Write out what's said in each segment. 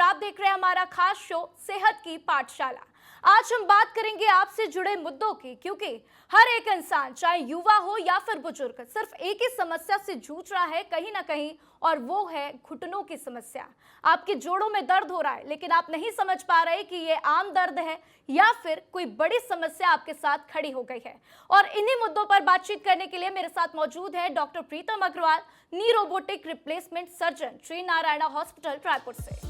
आप देख रहे हैं हमारा खास शो सेहत की पाठशाला। आज हम बात करेंगे आपसे जुड़े मुद्दों की, क्योंकि हर एक इंसान चाहे युवा हो या फिर बुजुर्ग सिर्फ एक ही समस्या से जूझ रहा है कहीं ना कहीं, और वो है घुटनों की समस्या। आपके जोड़ों में दर्द हो रहा है लेकिन आप नहीं समझ पा रहे कि ये आम दर्द है या फिर कोई बड़ी समस्या आपके साथ खड़ी हो गई है। और इन्हीं मुद्दों पर बातचीत करने के लिए मेरे साथ मौजूद है doctor Pritam Agarwal, knee robotic replacement surgeon, Shri Narayana hospital Raipur से।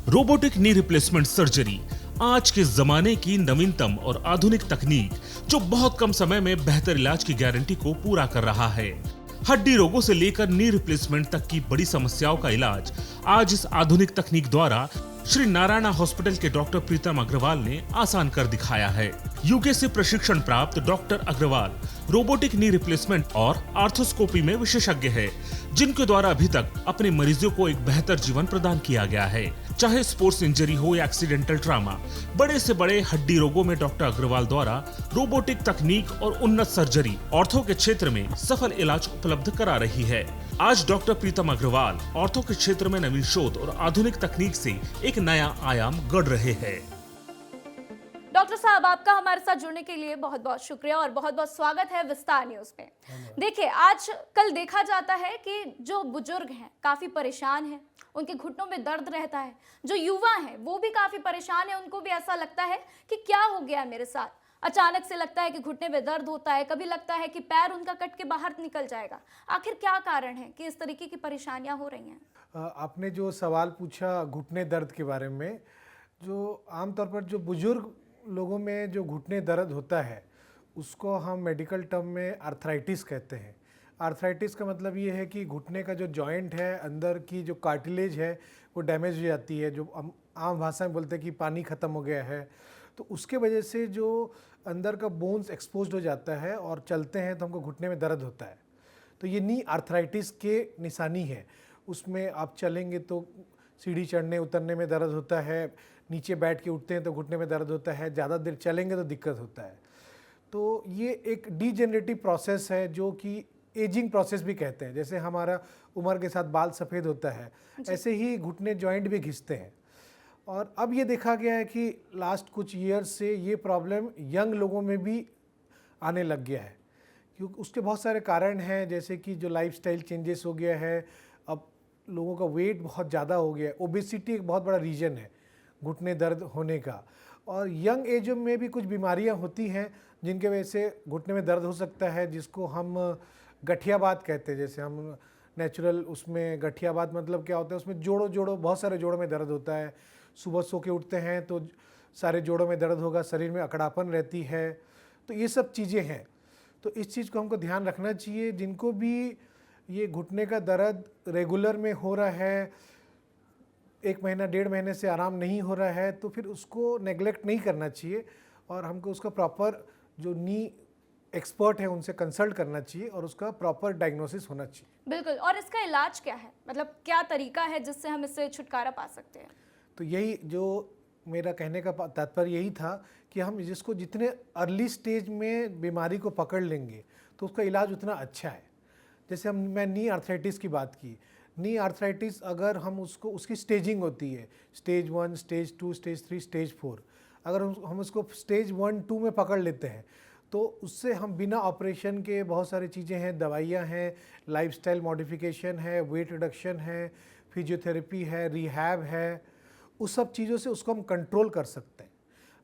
रोबोटिक नी रिप्लेसमेंट सर्जरी आज के जमाने की नवीनतम और आधुनिक तकनीक जो बहुत कम समय में बेहतर इलाज की गारंटी को पूरा कर रहा है। हड्डी रोगों से लेकर नी रिप्लेसमेंट तक की बड़ी समस्याओं का इलाज आज इस आधुनिक तकनीक द्वारा श्री नारायणा हॉस्पिटल के डॉक्टर प्रीतम अग्रवाल ने आसान कर दिखाया है। यूके से प्रशिक्षण प्राप्त doctor Agarwal robotic knee replacement और आर्थोस्कोपी में विशेषज्ञ है, जिनके द्वारा अभी तक अपने मरीजों को एक बेहतर जीवन प्रदान किया गया है। चाहे स्पोर्ट्स इंजरी हो या एक्सीडेंटल ट्रामा, बड़े से बड़े हड्डी रोगों में डॉक्टर अग्रवाल द्वारा रोबोटिक तकनीक और उन्नत सर्जरी ऑर्थो के क्षेत्र में सफल इलाज उपलब्ध करा रही है। आज डॉक्टर प्रीतम अग्रवाल ऑर्थो के क्षेत्र में नवीन शोध और आधुनिक तकनीक से एक नया आयाम गढ़ रहे हैं। डॉक्टर साहब, आपका हमारे साथ जुड़ने के लिए बहुत बहुत शुक्रिया और बहुत बहुत स्वागत है विस्तार न्यूज में। देखिए, आज कल देखा जाता है कि जो बुजुर्ग हैं काफी परेशान हैं, उनके घुटनों में दर्द रहता है। जो युवा हैं वो भी काफी परेशान है, उनको भी ऐसा लगता है कि क्या हो गया मेरे साथ। अचानक से लगता है कि घुटने में दर्द होता है, कभी लगता है कि पैर उनका कट के बाहर निकल जाएगा। आखिर क्या कारण है कि इस तरीके की परेशानियां हो रही हैं? आपने जो सवाल पूछा घुटने दर्द के बारे में, जो आमतौर पर जो बुजुर्ग लोगों में जो घुटने दर्द होता है उसको हम मेडिकल टर्म में आर्थराइटिस कहते हैं। आर्थराइटिस का मतलब ये है कि घुटने का जो जॉइंट है, अंदर की जो कार्टिलेज है वो डैमेज हो जाती है, जो आम भाषा में बोलते हैं कि पानी ख़त्म हो गया है। तो उसके वजह से जो अंदर का बोन्स एक्सपोज्ड हो जाता है और चलते हैं तो हमको घुटने में दर्द होता है। तो ये नी आर्थराइटिस के निशानी है। उसमें आप चलेंगे तो सीढ़ी चढ़ने उतरने में दर्द होता है, नीचे बैठ के उठते हैं तो घुटने में दर्द होता है, ज़्यादा देर चलेंगे तो दिक्कत होता है। तो ये एक डीजेनरेटिव प्रोसेस है जो कि एजिंग प्रोसेस भी कहते हैं। जैसे हमारा उम्र के साथ बाल सफ़ेद होता है, ऐसे ही घुटने जॉइंट भी घिसते हैं। और अब ये देखा गया है कि लास्ट कुछ ईयर्स से ये प्रॉब्लम यंग लोगों में भी आने लग गया है, क्योंकि उसके बहुत सारे कारण हैं। जैसे कि जो लाइफस्टाइल चेंजेस हो गया है, अब लोगों का वेट बहुत ज़्यादा हो गया है, ओबेसिटी एक बहुत बड़ा रीज़न है घुटने दर्द होने का। और यंग एज में भी कुछ बीमारियां होती हैं जिनके वजह से घुटने में दर्द हो सकता है, जिसको हम गठियाबात कहते हैं। जैसे हम नेचुरल उसमें गठियाबात मतलब क्या होता है, उसमें जोड़ों बहुत सारे जोड़ों में दर्द होता है। सुबह सो के उठते हैं तो सारे जोड़ों में दर्द होगा, शरीर में अकड़ापन रहती है। तो ये सब चीज़ें हैं। तो इस चीज़ को हमको ध्यान रखना चाहिए। जिनको भी ये घुटने का दर्द रेगुलर में हो रहा है, 1 महीना 1.5 महीने से आराम नहीं हो रहा है, तो फिर उसको नेग्लेक्ट नहीं करना चाहिए और हमको उसका प्रॉपर जो नी एक्सपर्ट है उनसे कंसल्ट करना चाहिए और उसका प्रॉपर डायग्नोसिस होना चाहिए। बिल्कुल। और इसका इलाज क्या है, मतलब क्या तरीका है जिससे हम इससे छुटकारा पा सकते हैं? तो यही जो मेरा कहने का तात्पर्य यही था कि हम जिसको जितने अर्ली स्टेज में बीमारी को पकड़ लेंगे तो उसका इलाज उतना अच्छा है। जैसे मैं नी आर्थराइटिस की बात की, नी आर्थराइटिस अगर हम उसको, उसकी स्टेजिंग होती है, स्टेज 1, स्टेज 2, स्टेज 3, स्टेज 4। अगर हम उसको स्टेज 1, 2 में पकड़ लेते हैं तो उससे हम बिना ऑपरेशन के बहुत सारी चीज़ें हैं, दवाइयाँ हैं, लाइफस्टाइल मॉडिफिकेशन है, वेट रिडक्शन है, फिजियोथेरेपी है, रिहैब है, उस सब चीज़ों से उसको हम कंट्रोल कर सकते हैं।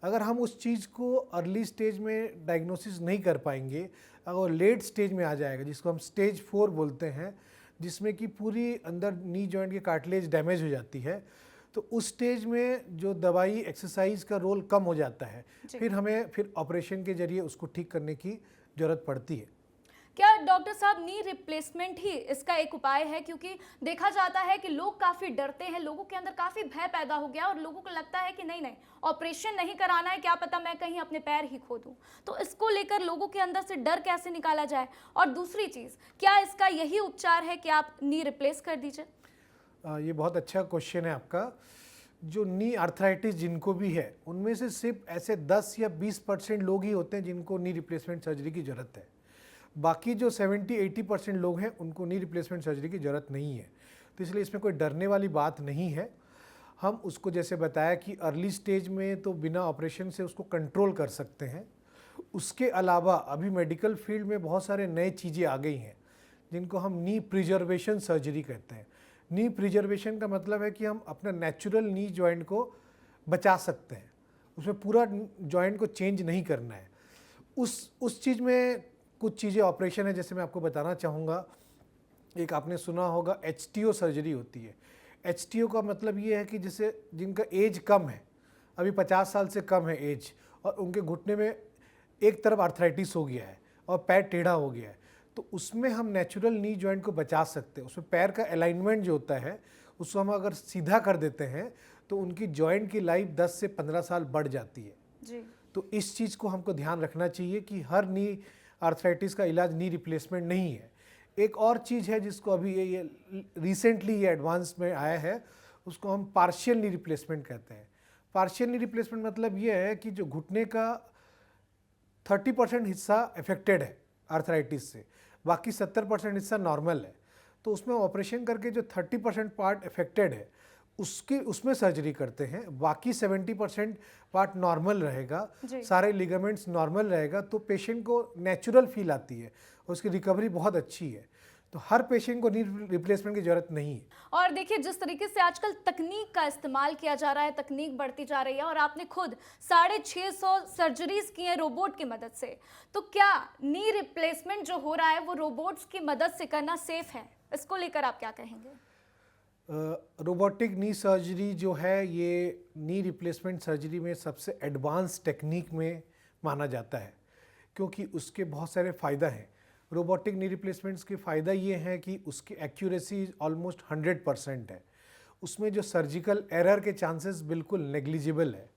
अगर हम उस चीज़ को अर्ली स्टेज में डायग्नोसिस नहीं कर पाएंगे, अगर लेट स्टेज में आ जाएगा, जिसको हम स्टेज 4 बोलते हैं, जिसमें कि पूरी अंदर नी जॉइंट की कार्टिलेज डैमेज हो जाती है, तो उस स्टेज में जो दवाई एक्सरसाइज का रोल कम हो जाता है। फिर हमें ऑपरेशन के जरिए उसको ठीक करने की ज़रूरत पड़ती है। क्या डॉक्टर साहब नी रिप्लेसमेंट ही इसका एक उपाय है? क्योंकि देखा जाता है कि लोग काफ़ी डरते हैं, लोगों के अंदर काफ़ी भय पैदा हो गया और लोगों को लगता है कि नहीं नहीं ऑपरेशन नहीं कराना है, क्या पता मैं कहीं अपने पैर ही खो दूं। तो इसको लेकर लोगों के अंदर से डर कैसे निकाला जाए? और दूसरी चीज़, क्या इसका यही उपचार है कि आप नी रिप्लेस कर दीजिए? ये बहुत अच्छा क्वेश्चन है आपका। जो नी आर्थराइटिस जिनको भी है उनमें से सिर्फ ऐसे 10 या 20% लोग ही होते हैं जिनको नी रिप्लेसमेंट सर्जरी की ज़रूरत है। बाकी जो 70-80% लोग हैं उनको नी रिप्लेसमेंट सर्जरी की ज़रूरत नहीं है। तो इसलिए इसमें कोई डरने वाली बात नहीं है। हम उसको जैसे बताया कि अर्ली स्टेज में तो बिना ऑपरेशन से उसको कंट्रोल कर सकते हैं। उसके अलावा अभी मेडिकल फील्ड में बहुत सारे नए चीज़ें आ गई हैं जिनको हम नी प्रिजर्वेशन सर्जरी कहते हैं। नी प्रिजर्वेशन का मतलब है कि हम अपना नेचुरल नी जॉइंट को बचा सकते हैं, उसमें पूरा जॉइंट को चेंज नहीं करना है। उस चीज़ में कुछ चीज़ें ऑपरेशन है, जैसे मैं आपको बताना चाहूँगा। एक आपने सुना होगा HTO सर्जरी होती है। HTO का मतलब ये है कि जैसे जिनका एज कम है, अभी 50 साल से कम है एज, और उनके घुटने में एक तरफ आर्थराइटिस हो गया है और पैर टेढ़ा हो गया है, तो उसमें हम नेचुरल नी जॉइंट को बचा सकते हैं। उसमें पैर का अलाइनमेंट जो होता है उसको हम अगर सीधा कर देते हैं तो उनकी जॉइंट की लाइफ 10 से 15 साल बढ़ जाती है जी। तो इस चीज़ को हमको ध्यान रखना चाहिए कि हर नी आर्थराइटिस का इलाज नी रिप्लेसमेंट नहीं है। एक और चीज़ है जिसको अभी ये रिसेंटली ये एडवांस में आया है, उसको हम पार्शियल नी रिप्लेसमेंट कहते हैं। पार्शियल नी रिप्लेसमेंट मतलब ये है कि जो घुटने का 30% हिस्सा अफेक्टेड है आर्थराइटिस से, बाकी 70% हिस्सा नॉर्मल है, तो उसमें ऑपरेशन करके जो 30% पार्ट अफेक्टेड है उसमें सर्जरी करते हैं। बाकी 70% पार्ट नॉर्मल रहेगा, सारे लिगामेंट्स नॉर्मल रहेगा, तो पेशेंट को नेचुरल फील आती है और उसकी रिकवरी बहुत अच्छी है। तो हर पेशेंट को नी रिप्लेसमेंट की जरूरत नहीं है। और देखिए, जिस तरीके से आजकल तकनीक का इस्तेमाल किया जा रहा है, तकनीक बढ़ती जा रही है, और आपने खुद 650 सर्जरीज की हैं रोबोट की मदद से, तो क्या नी रिप्लेसमेंट जो हो रहा है वो रोबोट्स की मदद से करना सेफ है? इसको लेकर आप क्या कहेंगे? रोबोटिक नी सर्जरी जो है ये नी रिप्लेसमेंट सर्जरी में सबसे एडवांस टेक्निक में माना जाता है, क्योंकि उसके बहुत सारे फ़ायदा हैं। रोबोटिक नी रिप्लेसमेंट्स के फ़ायदा ये है कि उसकी एक्यूरेसी ऑलमोस्ट 100% है, उसमें जो सर्जिकल एरर के चांसेस बिल्कुल नेग्लिजिबल है,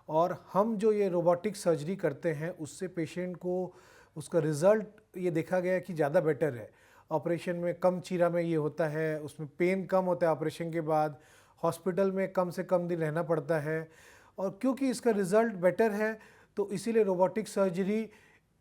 और हम जो ये रोबोटिक सर्जरी करते हैं उससे पेशेंट को उसका रिज़ल्ट ये देखा गया है कि ज़्यादा बेटर है। ऑपरेशन में कम चीरा में ये होता है, उसमें पेन कम होता है ऑपरेशन के बाद, हॉस्पिटल में कम से कम दिन रहना पड़ता है, और क्योंकि इसका रिज़ल्ट बेटर है तो इसीलिए रोबोटिक सर्जरी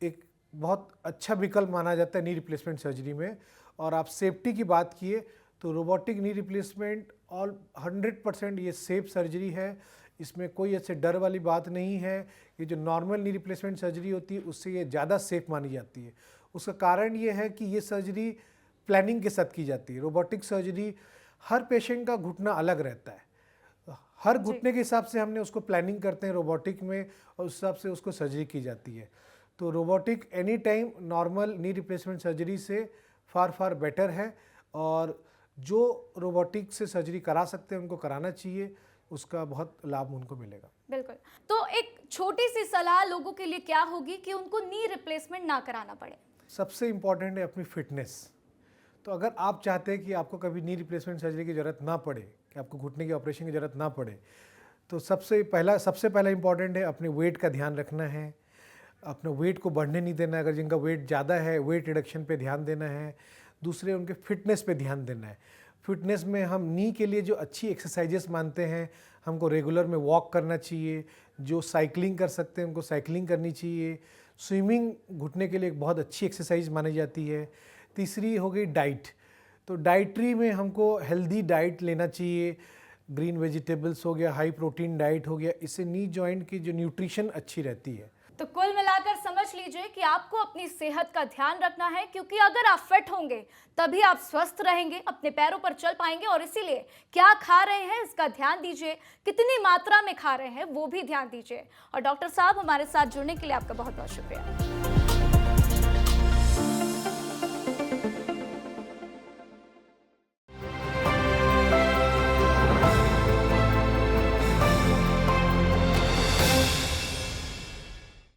एक बहुत अच्छा विकल्प माना जाता है नी रिप्लेसमेंट सर्जरी में। और आप सेफ्टी की बात किए तो रोबोटिक नी रिप्लेसमेंट ऑल 100% ये सेफ सर्जरी है, इसमें कोई ऐसे डर वाली बात नहीं है। ये जो नॉर्मल नी रिप्लेसमेंट सर्जरी होती है उससे ये ज़्यादा सेफ मानी जाती है। उसका कारण ये है कि ये सर्जरी प्लानिंग के साथ की जाती है। रोबोटिक सर्जरी हर पेशेंट का घुटना अलग रहता है, हर घुटने के हिसाब से हमने उसको प्लानिंग करते हैं रोबोटिक में, और उस हिसाब से उसको सर्जरी की जाती है। तो robotic any time normal knee replacement surgery से फार बेटर है, और जो रोबोटिक से सर्जरी करा सकते हैं उनको कराना चाहिए, उसका बहुत लाभ उनको मिलेगा। बिल्कुल। तो एक छोटी सी सलाह लोगों के लिए क्या होगी कि उनको नी रिप्लेसमेंट ना कराना पड़े? सबसे इम्पॉर्टेंट है अपनी फिटनेस। तो अगर आप चाहते हैं कि आपको कभी नी रिप्लेसमेंट सर्जरी की ज़रूरत ना पड़े, कि आपको घुटने के ऑपरेशन की ज़रूरत ना पड़े, तो सबसे पहला इम्पॉर्टेंट है अपने वेट का ध्यान रखना है, अपने वेट को बढ़ने नहीं देना है। अगर जिनका वेट ज़्यादा है वेट रिडक्शन पे ध्यान देना है। दूसरे उनके फिटनेस पे ध्यान देना है। फिटनेस में हम नी के लिए जो अच्छी एक्सरसाइजेस मानते हैं, हमको रेगुलर में वॉक करना चाहिए, जो साइकिलिंग कर सकते हैं उनको साइकिलिंग करनी चाहिए। स्विमिंग घुटने के लिए एक बहुत अच्छी एक्सरसाइज मानी जाती है। तीसरी हो गई डाइट, तो डाइटरी में हमको हेल्दी डाइट लेना चाहिए, ग्रीन वेजिटेबल्स हो गया, हाई प्रोटीन डाइट हो गया, इससे नी जॉइंट की जो न्यूट्रिशन अच्छी रहती है। तो कुल मिलाकर समझ लीजिए कि आपको अपनी सेहत का ध्यान रखना है, क्योंकि अगर आप फिट होंगे तभी आप स्वस्थ रहेंगे, अपने पैरों पर चल पाएंगे। और इसीलिए क्या खा रहे हैं इसका ध्यान दीजिए, कितनी मात्रा में खा रहे हैं वो भी ध्यान दीजिए। और डॉक्टर साहब, हमारे साथ जुड़ने के लिए आपका बहुत बहुत शुक्रिया।